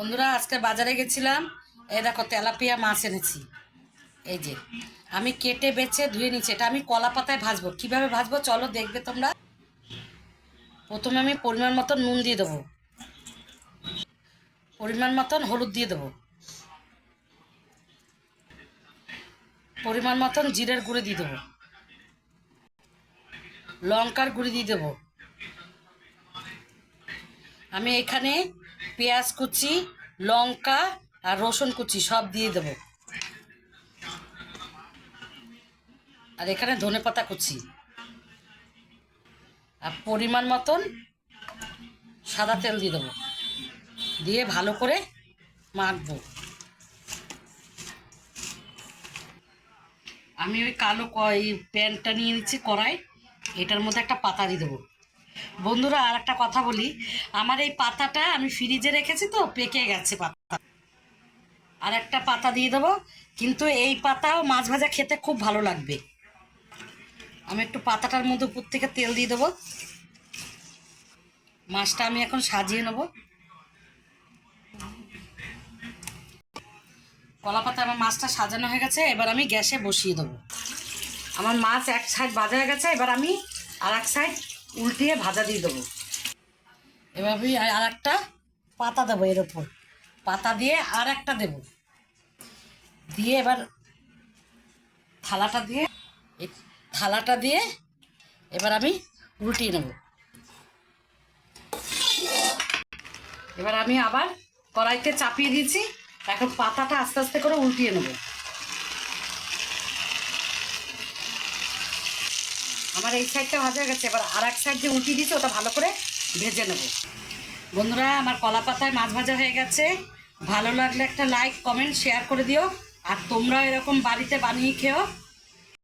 বন্ধুরা আজকে বাজারে গেছিলাম। এই দেখো তেলাপিয়া মাছ এনেছি। এই যে আমি কেটে বেছে ধুয়ে নিচ্ছি। এটা আমি কলা পাতায় ভাজবো। কিভাবে ভাজবো চলো দেখবে তোমরা। প্রথমে আমি পরিমাণ মতন নুন দিয়ে দেবো, পরিমাণ মতন হলুদ দিয়ে দেবো, পরিমাণ মতন জিরের গুঁড়ি দিয়ে দেবো, লঙ্কার গুঁড়ি দিয়ে দেবো। আমি এখানে পেঁয়াজ কুচি, লঙ্কা আর রসুন কুচি সব দিয়ে দেবো। আর এখানে ধনেপাতা কুচি আর পরিমাণ মতন সাদা তেল দিয়ে দেবো, দিয়ে ভালো করে মাখবো। আমি ওই কালো এই প্যানটা নিয়ে নিচ্ছি কড়াই, এটার মধ্যে একটা পাতা দিয়ে দেবো। বন্ধুরা আর একটা কথা বলি, আমার এই পাতাটা আমি ফ্রিজে রেখেছি তো পেকে গেছে পাতা। আর একটা পাতা দিয়ে দেবো, কিন্তু এই পাতাও মাছ ভাজা খেতে খুব ভালো লাগবে। আমি একটু পাতাটার মধ্যে উপর থেকে তেল দিয়ে দেবো। মাছটা আমি এখন সাজিয়ে নেব। কলা পাতা আমার মাছটা সাজানো হয়ে গেছে, এবার আমি গ্যাসে বসিয়ে দেবো। আমার মাছ এক সাইড ভাজা হয়ে গেছে, এবার আমি আর এক সাইড উল্টিয়ে ভাজা দিয়ে দেবো। এবার আমি আর একটা পাতা দেবো, এর ওপর পাতা দিয়ে আর একটা দেবো, দিয়ে এবার থালাটা দিয়ে এই থালাটা দিয়ে এবার আমি উল্টিয়ে নেব। এবার আমি আবার কড়াইতে চাপিয়ে দিয়েছি, এখন পাতাটা আস্তে আস্তে করে উল্টিয়ে নেব। আমার এই সাইডটা ভাজা গেছে, এবার আর এক সাইড যে উল্টিয়ে দিয়েছি ওটা ভালো করে ভেজে নেব। বন্ধুরা আমার কলা পাতায় মাছ ভাজা হয়ে গেছে। ভালো লাগলে একটা লাইক কমেন্ট শেয়ার করে দিও, আর তোমরাও এরকম বাড়িতে বানিয়ে খেও।